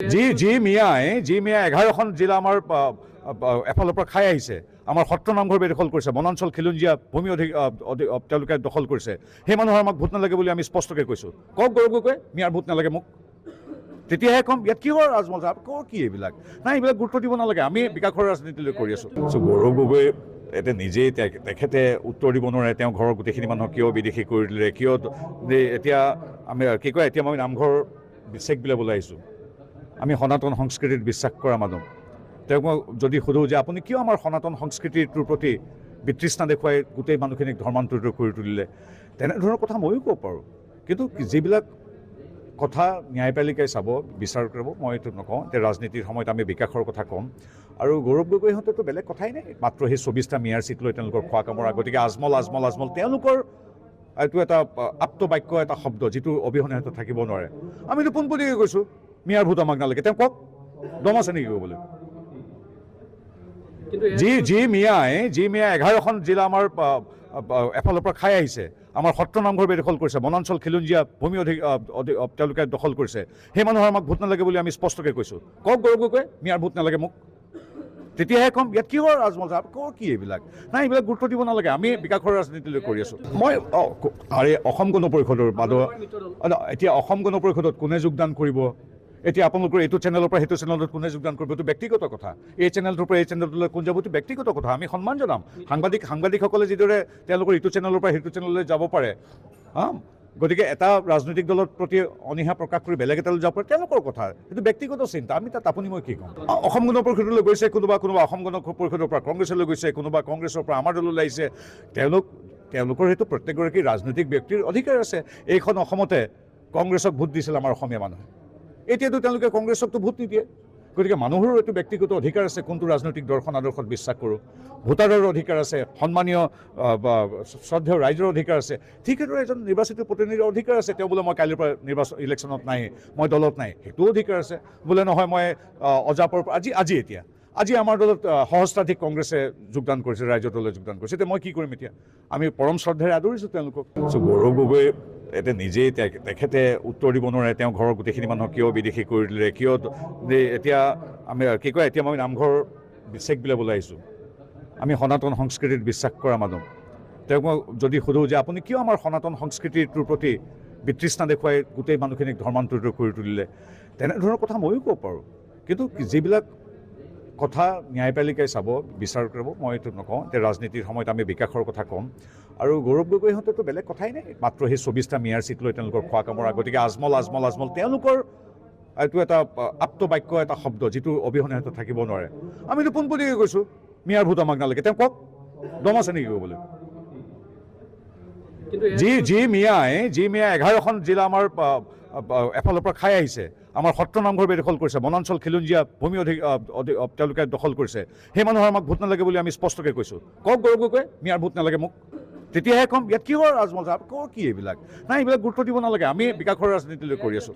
G মিয়াই 11খন জিলা আমাৰ এফালৰ পৰা খাই আহিছে। আমাৰ সত্ৰ নামঘৰ বেদখল কৰিছে, বনাঞ্চল খিলঞ্জীয়া ভূমি তেওঁলোকে দখল কৰিছে। সেই মানুহৰ আমাক ভোট নালাগে বুলি আমি স্পষ্টকৈ কৈছোঁ। কওক গৌৰৱ গগৈ, মিয়াৰ ভোট নালাগে মোক, তেতিয়াহে ক'ম ইয়াত কিহৰ ৰাজমহল কৰ কি এইবিলাক নাই, এইবিলাক গুৰুত্ব দিব নালাগে। আমি বিকাশৰ ৰাজনীতিলৈ কৰি আছোঁ। গৌৰৱ গগৈ এতিয়া নিজেই তেখেতে উত্তৰ দিব নোৱাৰে, তেওঁ ঘৰৰ গোটেইখিনি মানুহক কিয় বিদেশী কৰি দিলে, কিয় এতিয়া আমি কি কয়, এতিয়া মই নামঘৰ চেক বুলিবলৈ আহিছোঁ। আমি সনাতন সংস্কৃতিত বিশ্বাস কৰা মানুহ। তেওঁক মই যদি সোধোঁ যে আপুনি কিয় আমাৰ সনাতন সংস্কৃতিটোৰ প্ৰতি বিতৃষ্ণা দেখুৱাই গোটেই মানুহখিনিক ধৰ্মান্তৰিত কৰি তুলিলে, তেনেধৰণৰ কথা ময়ো ক'ব পাৰোঁ। কিন্তু যিবিলাক কথা ন্যায়পালিকাই চাব, বিচাৰ কৰিব, মই এইটো নকওঁ। এতিয়া ৰাজনীতিৰ সময়ত আমি বিকাশৰ কথা ক'ম। আৰু গৌৰৱ গগৈহঁতেতো বেলেগ কথাই নাই, মাত্ৰ সেই 24টা মেয়াৰ চিট লৈ তেওঁলোকৰ খোৱা কামৰা। গতিকে আজমল তেওঁলোকৰ এইটো এটা আপ্ত বাক্য, এটা শব্দ যিটো অবিহনে হয়তো থাকিব নোৱাৰে। আমিতো পোনপটীয়াকৈ কৈছোঁ মিয়াৰ ভোট আমাক নালাগে। তেওঁ কওক, দম আছে নেকি ক'বলৈ? জি মিয়াই 11খন জিলা আমাৰ এফালৰ পৰা খাই আহিছে। আমাৰ সত্ৰ নামঘৰ বেদখল কৰিছে, বনাঞ্চল খিলঞ্জীয়া ভূমি তেওঁলোকে দখল কৰিছে। সেই মানুহৰ আমাক ভোট নালাগে বুলি আমি স্পষ্টকৈ কৈছোঁ। কওক গৌৰৱ গগৈ, মিয়াৰ ভোট নালাগে মোক, তেতিয়াহে ক'ম ইয়াত কিহৰ ৰাজমহল কৰ কি এইবিলাক নাই, এইবিলাক গুৰুত্ব দিব নালাগে। আমি বিকাশৰ ৰাজনীতিলৈ কৰি আছোঁ। মই অসম গণ পৰিষদৰ এতিয়া অসম গণ পৰিষদত কোনে যোগদান কৰিব, এতিয়া আপোনালোকৰ এইটো চেনেলৰ পৰা সেইটো চেনেলত কোনে যোগদান কৰিব, এইটো ব্যক্তিগত কথা। এই চেনেলটোৰ পৰা এই চেনেলটোলৈ কোন যাব, এইটো ব্যক্তিগত কথা। আমি সন্মান জনাম। সাংবাদিকসকলে যিদৰে তেওঁলোকৰ ইটো চেনেলৰ পৰা সেইটো চেনেললৈ যাব পাৰে, গতিকে এটা ৰাজনৈতিক দলৰ প্ৰতি অনীহা প্ৰকাশ কৰি বেলেগ এটালৈ যাব পাৰে, তেওঁলোকৰ কথা। সেইটো ব্যক্তিগত চিন্তা। আমি তাত আপুনি মই কি ক'ম? অসম গণ পৰিষদলৈ গৈছে কোনোবা অসম গণ পৰিষদৰ পৰা কংগ্ৰেছলৈ গৈছে, কোনোবা কংগ্ৰেছৰ পৰা আমাৰ দললৈ আহিছে। তেওঁলোকৰ সেইটো প্ৰত্যেকগৰাকী ৰাজনৈতিক ব্যক্তিৰ অধিকাৰ আছে। এইখন অসমতে কংগ্ৰেছক ভোট দিছিল আমাৰ অসমীয়া মানুহে, এতিয়াতো তেওঁলোকে কংগ্ৰেছকতো ভোট নিদিয়ে। গতিকে মানুহৰো এইটো ব্যক্তিগত অধিকাৰ আছে, কোনটো ৰাজনৈতিক দৰ্শন আদৰ্শত বিশ্বাস কৰোঁ। ভোটাৰৰ অধিকাৰ আছে, সন্মানীয় শ্ৰদ্ধেয় ৰাইজৰ অধিকাৰ আছে। ঠিক সেইদৰে এজন নিৰ্বাচিত প্ৰতিনিধিৰ অধিকাৰ আছে। তেওঁ বোলে মই কাইলৈৰ পৰা ইলেকশ্যনত নাই, মই দলত নাই, সেইটোও অধিকাৰ আছে। বোলে নহয় মই অজাপৰ পৰা আজি আমাৰ দলত সহস্ৰাধিক কংগ্ৰেছে যোগদান কৰিছে, ৰাইজৰ দলে যোগদান কৰিছে। এতিয়া মই কি কৰিম? এতিয়া আমি পৰম শ্ৰদ্ধেৰে আদৰিছোঁ তেওঁলোকক। গৌৰৱ গগৈ এতিয়া নিজেই তেখেতে উত্তৰ দিব নোৱাৰে, তেওঁ ঘৰৰ গোটেইখিনি মানুহক কিয় বিদেশী কৰি দিলে, কিয় এতিয়া আমি কি কয়, এতিয়া মই নামঘৰ চেক বুলিবলৈ আহিছোঁ। আমি সনাতন সংস্কৃতিত বিশ্বাস কৰা মানুহ। তেওঁক মই যদি সোধোঁ যে আপুনি কিয় আমাৰ সনাতন সংস্কৃতিটোৰ প্ৰতি বিতৃষ্ণা দেখুৱাই গোটেই মানুহখিনিক ধৰ্মান্তৰিত কৰি তুলিলে, তেনেধৰণৰ কথা ময়ো ক'ব পাৰোঁ। কিন্তু যিবিলাক কথা ন্যায়পালিকাই চাব, বিচাৰ কৰিব, মই এইটো নকওঁ। এতিয়া ৰাজনীতিৰ সময়ত আমি বিকাশৰ কথা ক'ম। আৰু গৌৰৱ গগৈহঁতেতো বেলেগ কথাই নাই, মাত্ৰ সেই 24টা মেয়াৰ চিট লৈ তেওঁলোকৰ খোৱা কামৰা। গতিকে আজমল তেওঁলোকৰ এইটো এটা আপ্ত বাক্য, এটা শব্দ যিটো অবিহনে হয়তো থাকিব নোৱাৰে। আমিতো পোনপটীয়াকৈ কৈছোঁ মিয়াৰ ভোট আমাক নালাগে। তেওঁ কওক, দম আছে নেকি ক'বলৈ? জি মিয়াই 11খন জিলা আমাৰ এফালৰ পৰা খাই আহিছে। আমাৰ সত্ৰ নামঘৰ বেদখল কৰিছে, বনাঞ্চল খিলঞ্জীয়া ভূমি তেওঁলোকে দখল কৰিছে। সেই মানুহৰ আমাক ভোট নালাগে বুলি আমি স্পষ্টকৈ কৈছোঁ। কওক গৌৰৱ গগৈ, মিয়াৰ ভোট নালাগে মোক, তেতিয়াহে ক'ম ইয়াত কিহৰ ৰাজমহল কৰ কি এইবিলাক নাই, এইবিলাক গুৰুত্ব দিব নালাগে। আমি বিকাশৰ ৰাজনীতিলৈ কৰি আছোঁ।